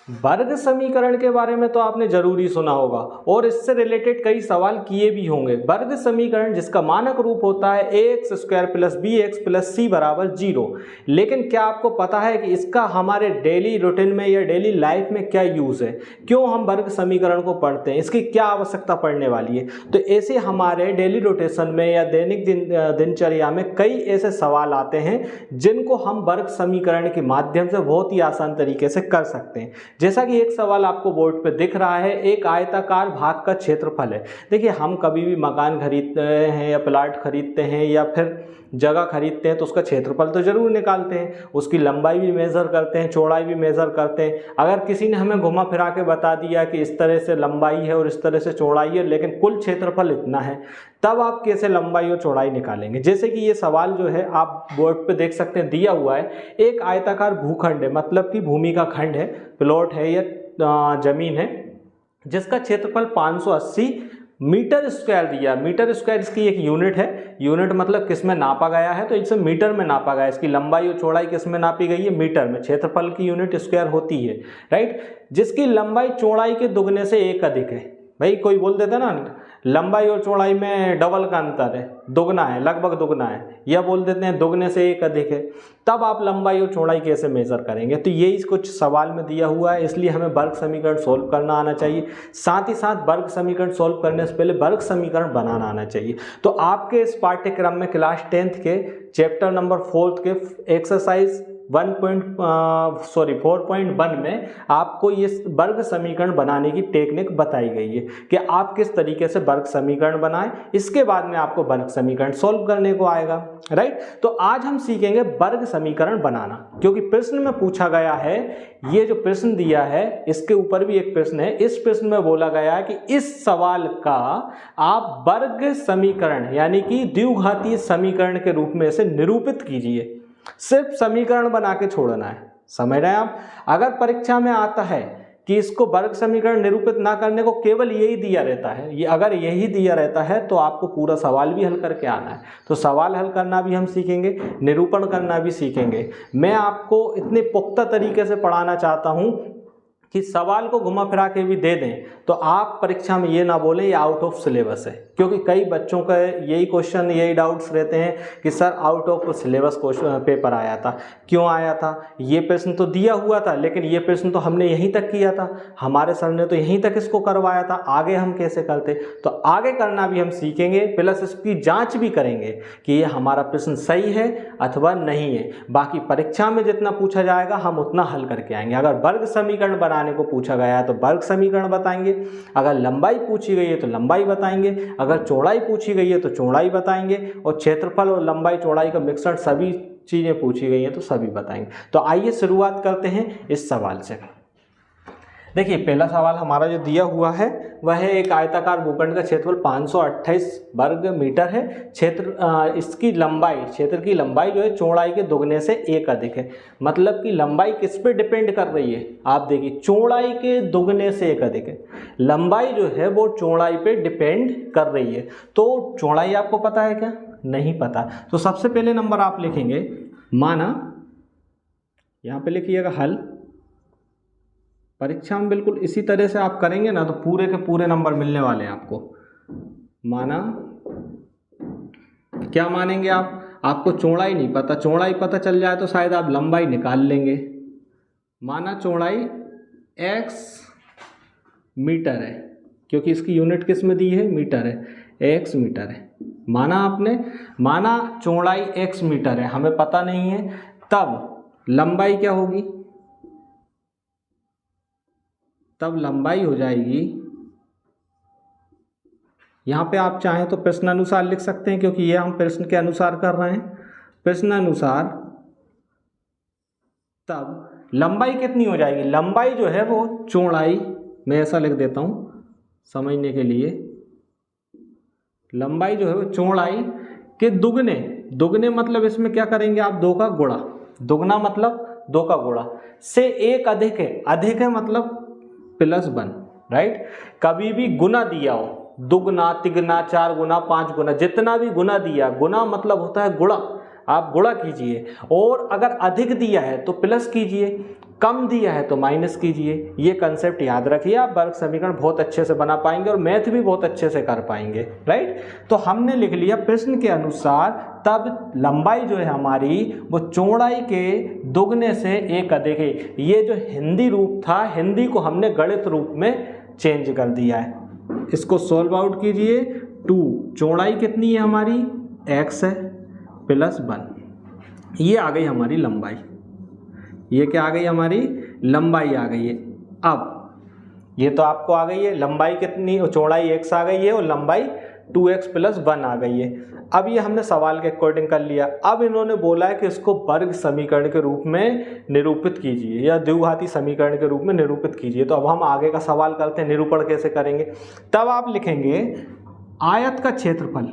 वर्ग समीकरण के बारे में तो आपने जरूर ही सुना होगा और इससे रिलेटेड कई सवाल किए भी होंगे। वर्ग समीकरण जिसका मानक रूप होता है ax square plus B X plus C बराबर 0। लेकिन क्या आपको पता है कि इसका हमारे डेली रूटीन में या डेली लाइफ में क्या यूज़ है, क्यों हम वर्ग समीकरण को पढ़ते हैं, इसकी क्या आवश्यकता पड़ने वाली है। तो ऐसे हमारे डेली रोटेशन में या दैनिक दिनचर्या में कई ऐसे सवाल आते हैं जिनको हम वर्ग समीकरण के माध्यम से बहुत ही आसान तरीके से कर सकते हैं। जैसा कि एक सवाल आपको बोर्ड पे दिख रहा है, एक आयताकार भाग का क्षेत्रफल है। देखिए, हम कभी भी मकान खरीदते हैं या प्लाट खरीदते हैं या फिर जगह खरीदते हैं तो उसका क्षेत्रफल तो जरूर निकालते हैं, उसकी लंबाई भी मेज़र करते हैं, चौड़ाई भी मेज़र करते हैं। अगर किसी ने हमें घुमा फिरा के बता दिया कि इस तरह से लंबाई है और इस तरह से चौड़ाई है लेकिन कुल क्षेत्रफल इतना है, तब आप कैसे लंबाई और चौड़ाई निकालेंगे। जैसे कि ये सवाल जो है आप बोर्ड पे देख सकते हैं, दिया हुआ है एक आयताकार भूखंड है, मतलब कि भूमि का खंड है, प्लॉट है या जमीन है, जिसका क्षेत्रफल 580 मीटर स्क्वायर दिया। मीटर स्क्वायर इसकी एक यूनिट है। यूनिट मतलब किस में नापा गया है, तो इसे मीटर में नापा गया है। इसकी लंबाई और चौड़ाई किस में नापी गई है, मीटर में। क्षेत्रफल की यूनिट स्क्वायर होती है, राइट। जिसकी लंबाई चौड़ाई के दुगने से एक अधिक है। भाई कोई बोल देता ना लंबाई और चौड़ाई में डबल का अंतर है, दुगना है, लगभग दुगना है, या बोल देते हैं दुगने से एक अधिक है, तब आप लंबाई और चौड़ाई कैसे मेजर करेंगे। तो यही कुछ सवाल में दिया हुआ है, इसलिए हमें वर्ग समीकरण सोल्व करना आना चाहिए। साथ ही साथ वर्ग समीकरण सोल्व करने से पहले वर्ग समीकरण बनाना आना चाहिए। तो आपके इस पाठ्यक्रम में क्लास 10th के चैप्टर नंबर 4 के एक्सरसाइज 4.1 में आपको ये वर्ग समीकरण बनाने की टेक्निक बताई गई है कि आप किस तरीके से वर्ग समीकरण बनाएं। इसके बाद में आपको वर्ग समीकरण सॉल्व करने को आएगा, राइट। तो आज हम सीखेंगे वर्ग समीकरण बनाना, क्योंकि प्रश्न में पूछा गया है, ये जो प्रश्न दिया है इसके ऊपर भी एक प्रश्न है। इस प्रश्न में बोला गया है कि इस सवाल का आप वर्ग समीकरण यानी कि द्विघातीय समीकरण के रूप में इसे निरूपित कीजिए। सिर्फ समीकरण बना के छोड़ना है, समझ रहे हैं आप। अगर परीक्षा में आता है कि इसको वर्ग समीकरण निरूपित ना करने को केवल यही दिया रहता है, ये अगर यही दिया रहता है तो आपको पूरा सवाल भी हल करके आना है। तो सवाल हल करना भी हम सीखेंगे, निरूपण करना भी सीखेंगे। मैं आपको इतने पुख्ता तरीके से पढ़ाना चाहता हूं कि सवाल को घुमा फिरा के भी दे दें तो आप परीक्षा में ये ना बोलें ये आउट ऑफ सिलेबस है। क्योंकि कई बच्चों का यही क्वेश्चन, यही डाउट्स रहते हैं कि sir out of syllabus paper आया था। क्यों आया था, ये प्रश्न तो दिया हुआ था लेकिन ये प्रश्न तो हमने यहीं तक किया था, हमारे सर ने तो यहीं तक इसको करवाया था, आगे हम कैसे करते। तो आगे करना भी हम सीखेंगे, प्लस इसकी जाँच भी करेंगे कि ये हमारा प्रश्न सही है अथवा नहीं है। बाकी परीक्षा में जितना पूछा जाएगा हम उतना हल करके आएंगे। अगर वर्ग समीकरण बनाने को पूछा गया है तो वर्ग समीकरण बताएंगे, अगर लंबाई पूछी गई है तो लंबाई बताएंगे, अगर चौड़ाई पूछी गई है तो चौड़ाई बताएंगे, और क्षेत्रफल और लंबाई चौड़ाई का मिश्रण सभी चीजें पूछी गई हैं तो सभी बताएंगे। तो आइए शुरुआत करते हैं इस सवाल से। देखिए, पहला सवाल हमारा जो दिया हुआ है वह है एक आयताकार भूखंड का क्षेत्रफल 528 वर्ग मीटर है। इसकी लंबाई, क्षेत्र की लंबाई जो है चौड़ाई के दुगने से एक अधिक है। मतलब कि लंबाई किस पे डिपेंड कर रही है, आप देखिए चौड़ाई के दुगने से एक अधिक है। लंबाई जो है वो चौड़ाई पे डिपेंड कर रही है। तो चौड़ाई आपको पता है क्या, नहीं पता। तो सबसे पहले नंबर आप लिखेंगे, माना यहाँ पे लिखिएगा हल। परीक्षा में बिल्कुल इसी तरह से आप करेंगे ना तो पूरे के पूरे नंबर मिलने वाले हैं आपको। माना, क्या मानेंगे आप, आपको चौड़ाई नहीं पता, चौड़ाई पता चल जाए तो शायद आप लंबाई निकाल लेंगे। माना चौड़ाई x मीटर है, क्योंकि इसकी यूनिट किस में दी है, मीटर है, x मीटर है। माना आपने, माना चौड़ाई x मीटर है, हमें पता नहीं है, तब लंबाई क्या होगी, तब लंबाई हो जाएगी, यहाँ पे आप चाहें तो प्रश्नानुसार लिख सकते हैं क्योंकि ये हम प्रश्न के अनुसार कर रहे हैं, प्रश्नानुसार। तब लंबाई कितनी हो जाएगी, लंबाई जो है वो चौड़ाई, मैं ऐसा लिख देता हूँ समझने के लिए, लंबाई जो है वो चौड़ाई के दुगने, दुगने मतलब इसमें क्या करेंगे आप, दो का गुणा, दुगना मतलब दो का गुणा से एक अधिक है, अधिक है मतलब +1, राइट। कभी भी गुना दिया हो, दुगना, तिगना, 4 गुना, 5 गुना, जितना भी गुना दिया, गुना मतलब होता है गुणा, आप गुणा कीजिए। और अगर अधिक दिया है तो प्लस कीजिए, कम दिया है तो माइनस कीजिए। ये कंसेप्ट याद रखिए, आप वर्ग समीकरण बहुत अच्छे से बना पाएंगे और मैथ भी बहुत अच्छे से कर पाएंगे, राइट। तो हमने लिख लिया प्रश्न के अनुसार तब लंबाई जो है हमारी वो चौड़ाई के दुगने से एक अधिक है। ये जो हिंदी रूप था, हिंदी को हमने गणित रूप में चेंज कर दिया है। इसको सॉल्व आउट कीजिए। 2 चौड़ाई कितनी है हमारी, x है प्लस 1, ये आ गई हमारी लंबाई। ये क्या आ गई, हमारी लंबाई आ गई है। अब ये तो आपको आ गई है लंबाई कितनी, चौड़ाई x आ गई है और लंबाई 2x प्लस 1 आ गई है। अब ये हमने सवाल के अकॉर्डिंग कर लिया। अब इन्होंने बोला है कि इसको वर्ग समीकरण के रूप में निरूपित कीजिए या द्विघाती समीकरण के रूप में निरूपित कीजिए। तो अब हम आगे का सवाल करते हैं, निरूपण कैसे करेंगे। तब आप लिखेंगे आयत का क्षेत्रफल,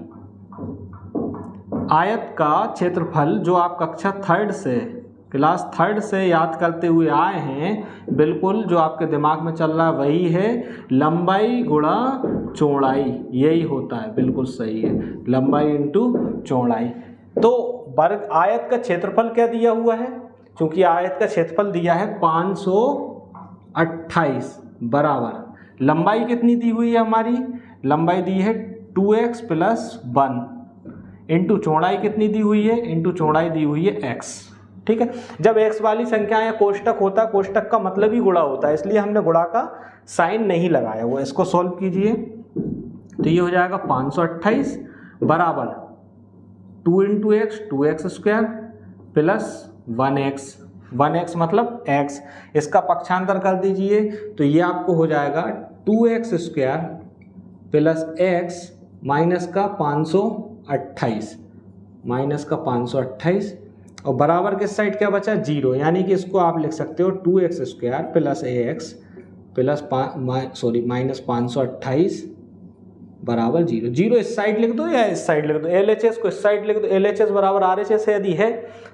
आयत का क्षेत्रफल जो आप कक्षा 3 से, क्लास 3 से याद करते हुए आए हैं, बिल्कुल जो आपके दिमाग में चल रहा है वही है, लंबाई गुणा चौड़ाई, यही होता है, बिल्कुल सही है, लंबाई इंटू चौड़ाई। तो वर्ग आयत का क्षेत्रफल क्या दिया हुआ है, क्योंकि आयत का क्षेत्रफल दिया है 528 बराबर लंबाई कितनी दी हुई है हमारी, लंबाई दी है 2x प्लस 1 इंटू चौड़ाई कितनी दी हुई है, इंटू चौड़ाई दी हुई है x। ठीक है, जब x वाली संख्या या कोष्टक होता है, कोष्टक का मतलब ही गुणा होता है, इसलिए हमने गुणा का साइन नहीं लगाया हुआ। इसको सॉल्व कीजिए तो ये हो जाएगा 528 बराबर 2 into x, 2x square plus 1x, 1x मतलब x, इसका पक्षांतर कर दीजिए तो ये आपको हो जाएगा 2x square plus x minus का 528, माइनस का 528 और बराबर किस साइड क्या बचा, 0, यानी कि इसको आप लिख सकते हो 2x square plus ax plus minus 528 बराबर 0। 0 इस साइड लिख दो या इस साइड लिख दो, LHS को इस साइड लिख दो, LHS बराबर RHS यदि है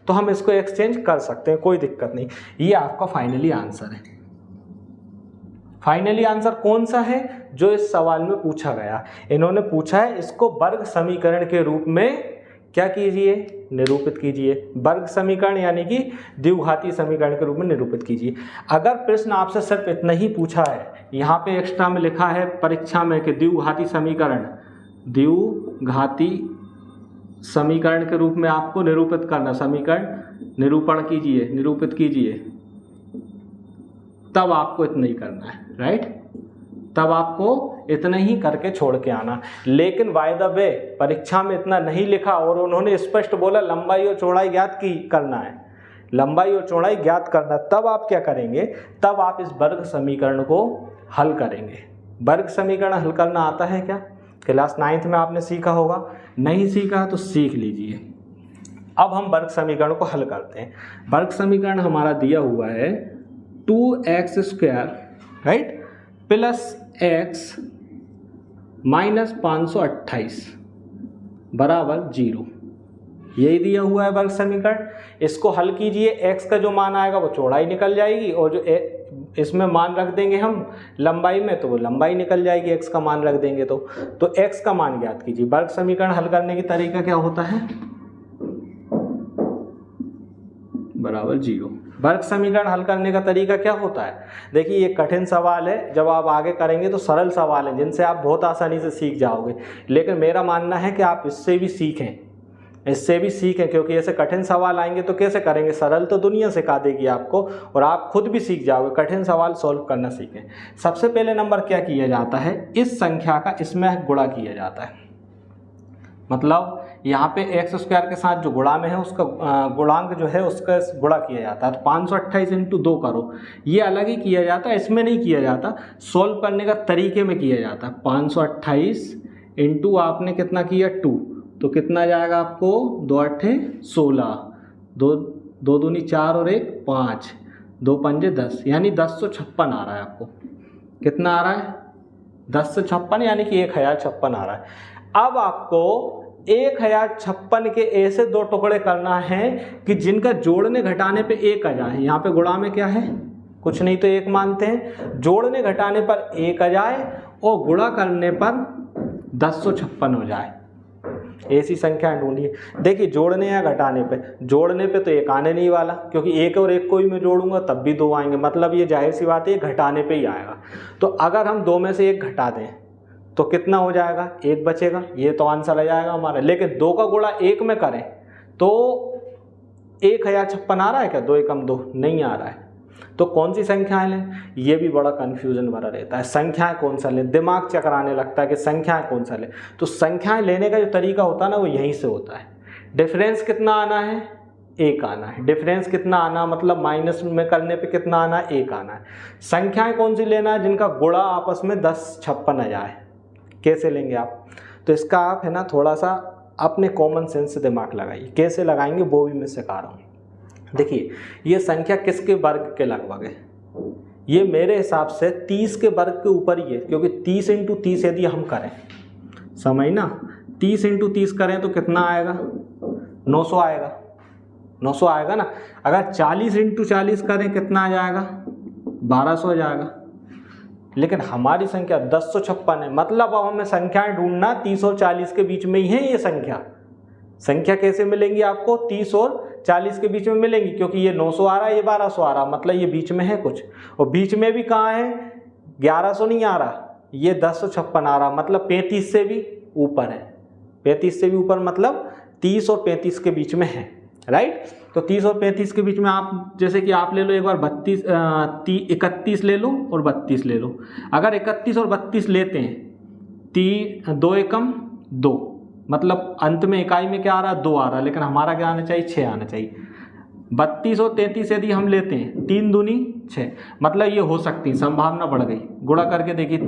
तो हम इसको एक्सचेंज कर सकते हैं, कोई दिक्कत नहीं। ये आपका फाइनली आंसर है। फाइनली आंसर कौन सा है जो इस सवाल में पूछा गया, इन्होंने पूछा है इसको वर्ग समीकरण के रूप में क्या कीजिए, निरूपित कीजिए। वर्ग समीकरण यानी कि द्विघाती समीकरण के रूप में निरूपित कीजिए। अगर प्रश्न आपसे सिर्फ इतना ही पूछा है, यहाँ पे एक्स्ट्रा में लिखा है परीक्षा में कि द्विघाती समीकरण, द्विघाती समीकरण के रूप में आपको निरूपित करना, समीकरण निरूपण कीजिए, निरूपित कीजिए, तब आपको इतना ही करना है, राइट, तब आपको इतना ही करके छोड़ के आना। लेकिन बाय द वे परीक्षा में इतना नहीं लिखा और उन्होंने स्पष्ट बोला लंबाई और चौड़ाई ज्ञात करना है, लंबाई और चौड़ाई ज्ञात करना। तब आप क्या करेंगे, तब आप इस वर्ग समीकरण को हल करेंगे। वर्ग समीकरण हल करना आता है क्या, क्लास 9th में आपने सीखा होगा, नहीं सीखा तो सीख लीजिए। अब हम वर्ग समीकरण को हल करते हैं। वर्ग समीकरण हमारा दिया हुआ है 2x square, right, plus x minus 528 बराबर 0, यही दिया हुआ है वर्ग समीकरण। इसको हल कीजिए, x का जो मान आएगा वो चौड़ाई निकल जाएगी और जो इसमें मान रख देंगे हम लंबाई में तो वो लंबाई निकल जाएगी, x का मान रख देंगे तो x का मान ज्ञात कीजिए। वर्ग समीकरण हल करने की तरीका क्या होता है, बराबर 0। वर्ग समीकरण हल करने का तरीका क्या होता है, देखिए ये कठिन सवाल है, जब आप आगे करेंगे तो सरल सवाल है जिनसे आप बहुत आसानी से सीख जाओगे। लेकिन मेरा मानना है कि आप इससे भी सीखें, इससे भी सीखें, क्योंकि ऐसे कठिन सवाल आएंगे तो कैसे करेंगे, सरल तो दुनिया सिखा देगी आपको और आप खुद भी सीख जाओगे, कठिन सवाल सॉल्व करना सीखें। सबसे पहले नंबर क्या किया जाता है, इस संख्या का इसमें गुणा किया जाता है, मतलब यहाँ पे x स्क्वायर के साथ जो गुणा में है उसका गुणांक जो है उसका गुणा किया जाता है। तो 528 इंटू 2 करो, ये अलग ही किया जाता है, इसमें नहीं किया जाता, सॉल्व करने का तरीके में किया जाता है। 528 इंटू आपने कितना किया 2, तो कितना जाएगा आपको 2 8 16, 2 दूनी 4 और 1 5, 2 पंजे 10, यानी 1056 आ रहा है। आपको कितना आ रहा है, 1056, यानी कि 1056 आ रहा है। अब आपको 1056 के ऐसे 2 टुकड़े करना है कि जिनका जोड़ने घटाने पे 1 आ जाए। यहाँ पे गुणा में क्या है, कुछ नहीं तो 1 मानते हैं, जोड़ने घटाने पर 1 आ जाए और गुणा करने पर 1056 हो जाए। ऐसी संख्याएं ढूंढिए। देखिए जोड़ने या घटाने पे, जोड़ने पे तो एक आने नहीं वाला, क्योंकि एक और एक को ही मैं जोड़ूंगा तब भी दो आएंगे, मतलब ये जाहिर सी बात है घटाने पे ही आएगा। तो अगर हम दो में से एक घटा दें तो कितना हो जाएगा, एक बचेगा, ये तो आंसर आ जाएगा हमारा। लेकिन दो का गुणा एक में करें तो 1056 आ रहा है क्या, 2 एकम 2 नहीं आ रहा है। तो कौन सी संख्याएं लें, ये भी बड़ा कन्फ्यूजन भरा रहता है। संख्याएं कौन सा लें, दिमाग चकराने लगता है कि संख्याएं कौन सा लें। तो संख्याएं लेने का जो तरीका होता है ना वो यहीं से होता है। डिफरेंस कितना आना है, 1 आना है। डिफरेंस कितना आना मतलब माइनस में करने पे कितना आना है, 1 आना है। संख्याएं कौन सी लेना है, जिनका गुणा आपस में 1056 आ जाए। कैसे लेंगे आप, तो इसका आप है ना थोड़ा सा अपने कॉमन सेंस से दिमाग लगाइए। कैसे लगाएंगे वो भी मैं सिखा रहा हूँ। देखिए ये संख्या किसके वर्ग के लगभग है, ये मेरे हिसाब से 30 के वर्ग के ऊपर ही है, क्योंकि 30 × 30 यदि हम करें, समझ ना, 30 × 30 करें तो कितना आएगा, 900 आएगा, 900 आएगा ना। अगर 40 × 40 करें कितना आ जाएगा, 1200 आ जाएगा। लेकिन हमारी संख्या 1056 है, मतलब अब हमें संख्याएं ढूंढना 30 और 40 के बीच में ही है। ये संख्या कैसे मिलेंगी आपको, 30 और 40 के बीच में मिलेंगी, क्योंकि ये 900 आ रहा है, ये 1200 आ रहा, मतलब ये बीच में है कुछ। और बीच में भी कहाँ है, 1100 नहीं आ रहा, ये 1056 आ रहा, मतलब 35 से भी ऊपर है। 35 से भी ऊपर मतलब 30 और 35 के बीच में है, राइट। तो 30 और 35 के बीच में आप, जैसे कि आप ले लो एक बार 31 ले लो और 32 ले लो। अगर 31 और 32 लेते हैं, 2 एकम 2, मतलब अंत में इकाई में क्या आ रहा है, 2 आ रहा है, लेकिन हमारा क्या आना चाहिए, 6 आना चाहिए। 32 और 33 यदि हम लेते हैं, 3 दूनी 6, मतलब ये हो सकती है, संभावना बढ़ गई। गुणा करके देखिए,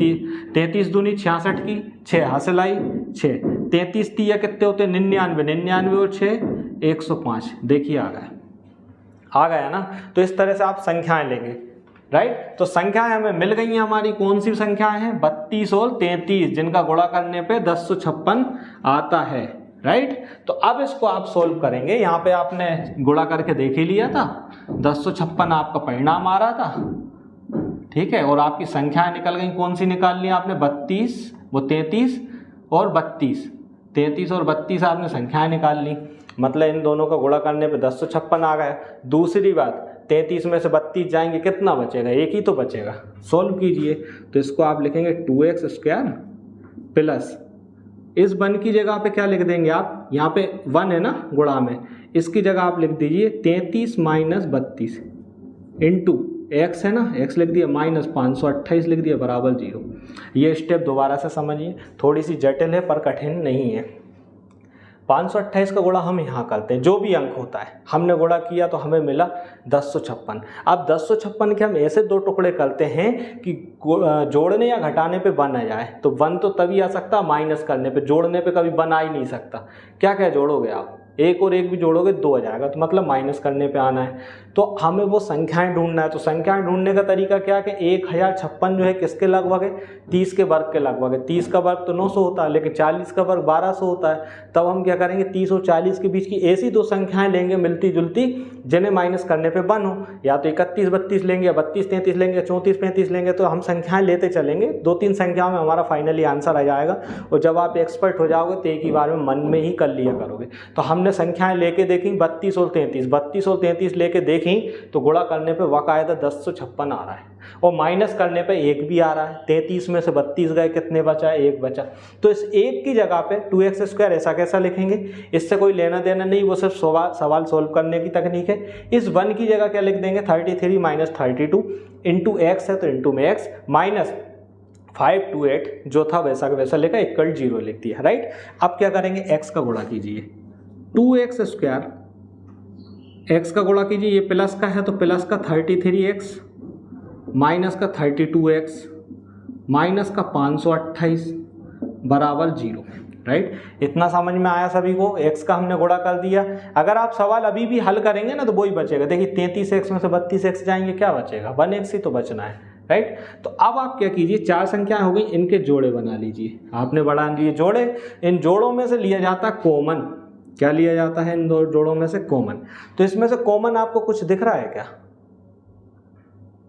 33 दूनी 66 की, 6 हासिल आई, 6, 33 3 कितने होते हैं, 99, 99 और 6 105। देखिए आ गया ना। तो इस तरह से आप संख्याएं लेंगे, राइट। तो संख्याएं हमें मिल गई हैं। हमारी कौन सी संख्याएं हैं, 32 और 33, जिनका गुणा करने पे 1056 आता है, राइट। तो अब इसको आप सोल्व करेंगे। यहाँ पे आपने गुणा करके देख ही लिया था, 1056 आपका परिणाम आ रहा था, ठीक है। और आपकी संख्याएं निकल गई, कौन सी निकाल ली आपने, 32, वो 33 और 32, 33 और 32 आपने संख्याएं निकाल ली, मतलब इन दोनों का गुणा करने पे 1056 आ गया। दूसरी बात, 33 में से 32 जाएंगे, कितना बचेगा, एक ही तो बचेगा। सोल्व कीजिए, तो इसको आप लिखेंगे 2x² प्लस, इस 1 की जगह पे क्या लिख देंगे आप, यहाँ पे 1 है ना गुणा में, इसकी जगह आप लिख दीजिए 33 माइनस 32 इंटू x है ना, x लिख दिया, माइनस 528 लिख दिया, बराबर 0। ये स्टेप दोबारा से समझिए, थोड़ी सी जटिल है पर कठिन नहीं है। 528 का गुणा हम यहाँ करते हैं, जो भी अंक होता है हमने गुणा किया तो हमें मिला 1056। अब 1056 के हम ऐसे 2 टुकड़े करते हैं कि जोड़ने या घटाने पे 1 आ जाए। तो 1 तो तभी आ सकता, माइनस करने पे, जोड़ने पे कभी 1 आ ही नहीं सकता। क्या क्या जोड़ोगे आप, 1 और 1 भी जोड़ोगे 2 आ जाएगा, तो मतलब माइनस करने पे आना है। तो हमें वो संख्याएं ढूंढना है। तो संख्याएं ढूंढने का तरीका क्या है कि 1056 जो है किसके लगभग है, 30 के वर्ग के लगभग है। 30 का वर्ग तो 900 होता है, लेकिन 40 का वर्ग 1200 होता है। तब हम क्या करेंगे, 30 और 40 के बीच की ऐसी 2 संख्याएं लेंगे मिलती जुलती, जिन्हें माइनस करने पे 1 हो। या तो 31 32 लेंगे, या 32 33 लेंगे, या 34 35 लेंगे। तो हम संख्याएं लेते चलेंगे, 2-3 संख्याओं में हमारा फाइनली आंसर आ जाएगा। और जब आप एक्सपर्ट हो जाओगे तो एक ही बार में मन में ही कर लिया करोगे। तो हमने संख्याएं लेके देखी 32 और 33 लेके देखी, तो गुणा करने पे बाकायदा 1056 आ रहा है, और माइनस करने पे 1 भी आ रहा है। 33 में से 32 गए, कितने बचा, 1 बचा। तो इस 1 की जगह पे 2x² ऐसा कैसा लिखेंगे, इससे कोई लेना देना नहीं, वो सिर्फ सवाल सोल्व करने की तकनीक है। इस 1 की जगह क्या लिख देंगे, 33 माइनस 32 इंटू x है तो इंटू में x, माइनस 528 जो था वैसा का वैसा लिखा, इक्वल 0 लिख दिया, राइट। अब क्या करेंगे, x का गुणा कीजिए, 2x², x का गुणा कीजिए, ये प्लस का है तो प्लस का 33x, माइनस का 32x, माइनस का 528 बराबर 0, राइट। इतना समझ में आया सभी को। x का हमने गुणा कर दिया। अगर आप सवाल अभी भी हल करेंगे ना तो वही बचेगा। देखिए 33x में से 32x जाएंगे, क्या बचेगा, 1x ही तो बचना है, राइट। तो अब आप क्या कीजिए, 4 संख्याएं हो गई, इनके जोड़े बना लीजिए। आपने बना लिए जोड़े, इन जोड़ों में से लिया जाता है कॉमन। क्या लिया जाता है इन 2 जोड़ों में से, कॉमन। तो इसमें से कॉमन आपको कुछ दिख रहा है क्या,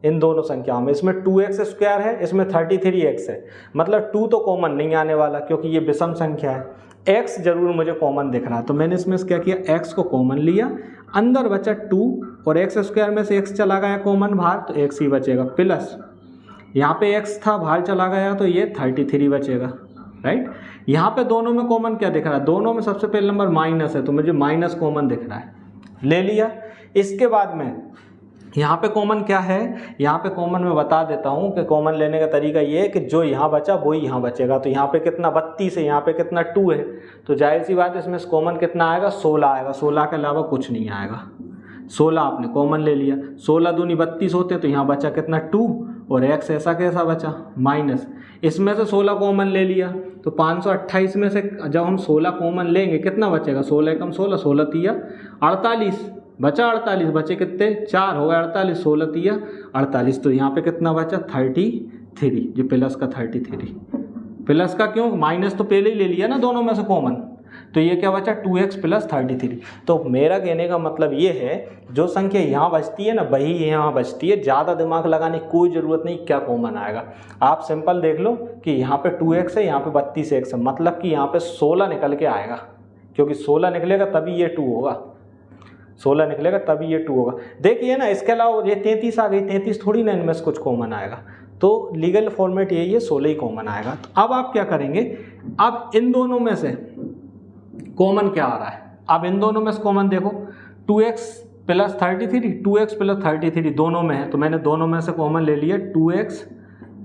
इन दोनों संख्याओं में। इसमें 2x² है, इसमें 33x है, मतलब 2 तो कॉमन नहीं आने वाला क्योंकि ये विषम संख्या है। x जरूर मुझे कॉमन दिख रहा है, तो मैंने इसमें क्या किया, x को कॉमन लिया, अंदर बचा 2 और x² में से x चला गया कॉमन बाहर तो x ही बचेगा, प्लस यहाँ पे x था बाहर चला गया तो ये 33 बचेगा, राइट। यहाँ पे दोनों में कॉमन क्या दिख रहा है, दोनों में सबसे पहले नंबर माइनस है तो मुझे माइनस कॉमन दिख रहा है, ले लिया। इसके बाद में यहाँ पे कॉमन क्या है, यहाँ पे कॉमन मैं बता देता हूँ कि कॉमन लेने का तरीका ये है कि जो यहाँ बचा वही यहाँ बचेगा। तो यहाँ पे कितना 32 है, यहाँ पे कितना 2 है, तो जाहिर सी बात है इसमें कॉमन कितना आएगा, 16 आएगा, 16 के अलावा कुछ नहीं आएगा। 16 आपने कॉमन ले लिया, 16 दूनी 32 होते तो यहाँ बचा कितना 2 और x ऐसा कैसा बचा माइनस, इसमें से 16 कॉमन ले लिया तो 528 में से जब हम 16 कॉमन लेंगे कितना बचेगा, 16 कम 16, 16 तिया 48 बचा, 48 बचे कितने 4 हो गए 48, 16 तिया 48, तो यहाँ पे कितना बचा 33, जो प्लस का 33, प्लस का क्यों, माइनस तो पहले ही ले लिया ना दोनों में से कॉमन, तो ये क्या बचा 2x + 33। तो मेरा कहने का मतलब ये है जो संख्या यहाँ बचती है ना वही यहाँ बचती है, ज़्यादा दिमाग लगाने की कोई ज़रूरत नहीं क्या कॉमन आएगा। आप सिंपल देख लो कि यहाँ पे 2x है, यहाँ पे 32x है, मतलब कि यहाँ पे 16 निकल के आएगा, क्योंकि 16 निकलेगा तभी ये 2 होगा, 16 निकलेगा तभी ये 2 होगा। देखिए ना, इसके अलावा ये 33 आ गई, 33 थोड़ी ना इनमें से कुछ कॉमन आएगा, तो लीगल फॉर्मेट यही है 16 ही कॉमन आएगा। तो अब आप क्या करेंगे, अब इन दोनों में से कॉमन क्या आ रहा है, अब इन दोनों में से कॉमन देखो 2x + 33, 2x + 33 दोनों में है, तो मैंने दोनों में से कॉमन ले लिया 2x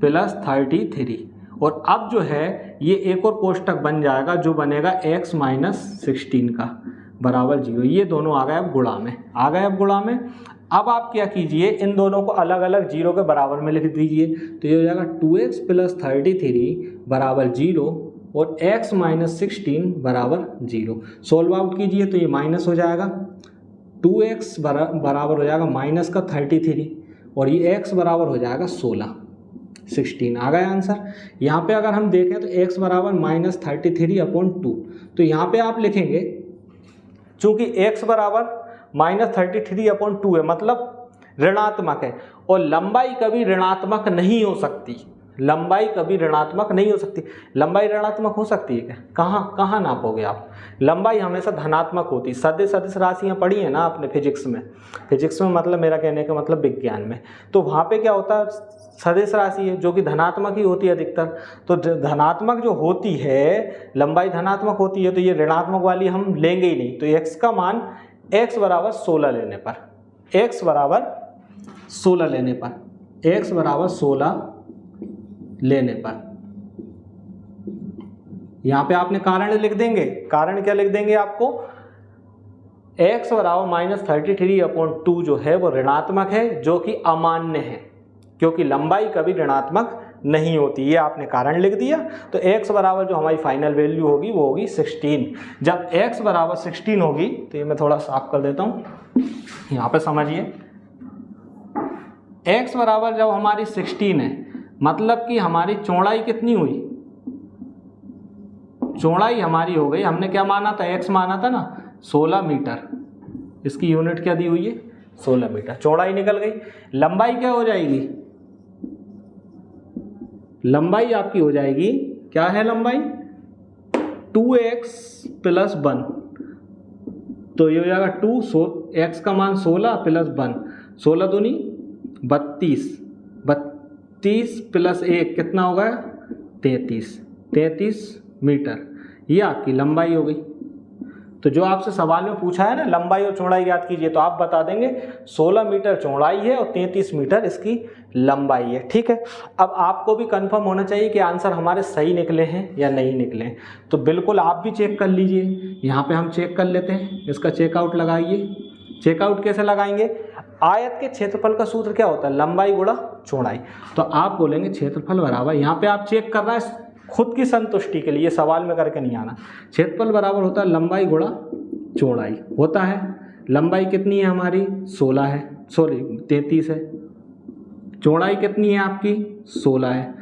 + 33। और अब जो है ये एक और कोष्टक बन जाएगा जो बनेगा x - 16 का बराबर 0, ये दोनों आ गए अब गुणा में, आ गए अब गुणा में। अब आप क्या कीजिए, इन दोनों को अलग अलग 0 के बराबर में लिख दीजिए, तो ये हो जाएगा 2x + 33 बराबर 0 और x - 16 बराबर 0। सोल्व आउट कीजिए तो ये माइनस हो जाएगा, 2x बराबर हो जाएगा माइनस का 33 और ये x बराबर हो जाएगा 16 आ गया आंसर। यहाँ पे अगर हम देखें तो x बराबर -33/2, तो यहाँ पे आप लिखेंगे चूँकि x बराबर -33/2 है मतलब ऋणात्मक है, और लंबाई कभी ऋणात्मक नहीं हो सकती, लंबाई कभी ऋणात्मक नहीं हो सकती। लंबाई ऋणात्मक हो सकती है क्या, कहाँ नापोगे आप, लंबाई हमेशा धनात्मक होती है। सदिश राशियाँ पढ़ी हैं ना आपने फिजिक्स में मतलब मेरा कहने का मतलब विज्ञान में, तो वहाँ पे क्या होता है सदिश राशि है जो कि धनात्मक ही होती है अधिकतर, तो धनात्मक जो होती है लंबाई धनात्मक होती है, तो ये ऋणात्मक वाली हम लेंगे ही नहीं। तो x का मान x बराबर 16 लेने पर, x बराबर 16 लेने पर, x बराबर 16 लेने पर यहाँ पे आपने कारण लिख देंगे, कारण क्या लिख देंगे आपको, x बराबर -33/2 जो है वो ऋणात्मक है जो कि अमान्य है, क्योंकि लंबाई कभी ऋणात्मक नहीं होती, ये आपने कारण लिख दिया। तो x बराबर जो हमारी फाइनल वैल्यू होगी वो होगी 16। जब x बराबर 16 होगी, तो ये मैं थोड़ा साफ कर देता हूँ, यहाँ पे समझिए, x बराबर जब हमारी 16 है मतलब कि हमारी चौड़ाई कितनी हुई, चौड़ाई हमारी हो गई, हमने क्या माना था, x माना था ना 16 मीटर, इसकी यूनिट क्या दी हुई है 16 मीटर, चौड़ाई निकल गई। लंबाई क्या हो जाएगी, लंबाई आपकी हो जाएगी, क्या है लंबाई 2x + 1, तो ये हो जाएगा 2, x का मान 16 + 1, 16 दूनी 32, 32 + 1 कितना होगा 33 मीटर, ये आपकी लंबाई हो गई। तो जो आपसे सवाल में पूछा है ना लंबाई और चौड़ाई याद कीजिए, तो आप बता देंगे 16 मीटर चौड़ाई है और 33 मीटर इसकी लंबाई है, ठीक है। अब आपको भी कंफर्म होना चाहिए कि आंसर हमारे सही निकले हैं या नहीं निकले हैं, तो बिल्कुल आप भी चेक कर लीजिए। यहाँ पे हम चेक कर लेते हैं, इसका चेकआउट लगाइए। चेकआउट कैसे लगाएंगे, आयत के क्षेत्रफल का सूत्र क्या होता है, लंबाई गुणा चौड़ाई, तो आप बोलेंगे क्षेत्रफल बराबर, यहाँ पे आप चेक करना है खुद की संतुष्टि के लिए, सवाल में करके नहीं आना। क्षेत्रफल बराबर होता है लंबाई गुणा चौड़ाई, होता है लंबाई कितनी है हमारी 16 है, 33 है, चौड़ाई कितनी है आपकी 16 है,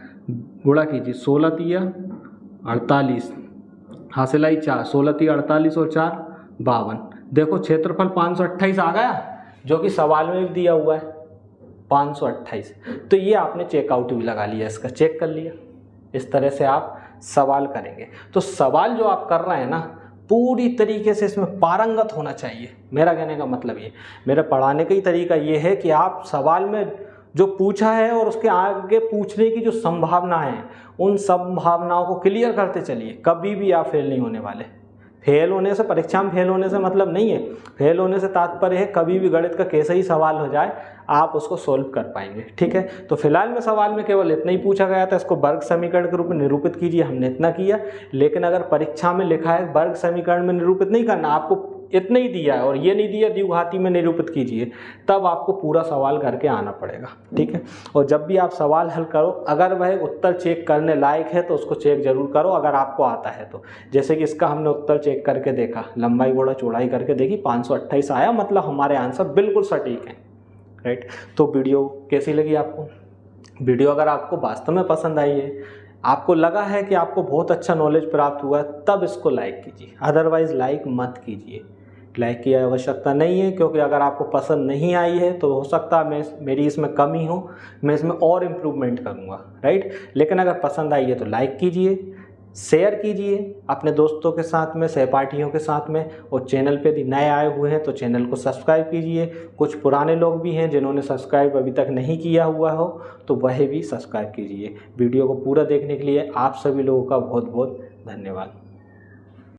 गुणा कीजिए 16 तिया 48, हासिल आई 4, 16 तिया 48 और 4 52। देखो क्षेत्रफल 528 आ गया, जो कि सवाल में भी दिया हुआ है 528। तो ये आपने चेकआउट भी लगा लिया, इसका चेक कर लिया। इस तरह से आप सवाल करेंगे। तो सवाल जो आप कर रहे हैं ना, पूरी तरीके से इसमें पारंगत होना चाहिए। मेरा कहने का मतलब ये, मेरा पढ़ाने का ही तरीका ये है कि आप सवाल में जो पूछा है और उसके आगे पूछने की जो संभावना है, उन संभावनाओं को क्लियर करते चलिए। कभी भी आप फेल नहीं होने वाले। फेल होने से, परीक्षा में फेल होने से मतलब नहीं है। फेल होने से तात्पर्य है कभी भी गणित का कैसा ही सवाल हो जाए आप उसको सोल्व कर पाएंगे। ठीक है, तो फिलहाल में सवाल में केवल इतना ही पूछा गया था, इसको वर्ग समीकरण के रूप में निरूपित कीजिए, हमने इतना किया। लेकिन अगर परीक्षा में लिखा है वर्ग समीकरण में निरूपित नहीं करना, आपको इतना ही दिया है और ये नहीं दिया द्विघाती में निरूपित कीजिए, तब आपको पूरा सवाल करके आना पड़ेगा। ठीक है, और जब भी आप सवाल हल करो, अगर वह उत्तर चेक करने लायक है तो उसको चेक जरूर करो, अगर आपको आता है तो। जैसे कि इसका हमने उत्तर चेक करके देखा, लंबाई गुणा चौड़ाई करके देखी, 528 आया, मतलब हमारे आंसर बिल्कुल सटीक हैं। राइट, तो वीडियो कैसी लगी आपको? वीडियो अगर आपको वास्तव में पसंद आई है, आपको लगा है कि आपको बहुत अच्छा नॉलेज प्राप्त हुआ है, तब इसको लाइक कीजिए, अदरवाइज लाइक मत कीजिए। लाइक की आवश्यकता नहीं है, क्योंकि अगर आपको पसंद नहीं आई है तो हो सकता है मेरी इसमें कमी हो, मैं इसमें और इम्प्रूवमेंट करूँगा। राइट, लेकिन अगर पसंद आई है तो लाइक कीजिए, शेयर कीजिए अपने दोस्तों के साथ में, सहपाठियों के साथ में, और चैनल पे यदि नए आए हुए हैं तो चैनल को सब्सक्राइब कीजिए। कुछ पुराने लोग भी हैं जिन्होंने सब्सक्राइब अभी तक नहीं किया हुआ हो, तो वह भी सब्सक्राइब कीजिए। वीडियो को पूरा देखने के लिए आप सभी लोगों का बहुत बहुत धन्यवाद।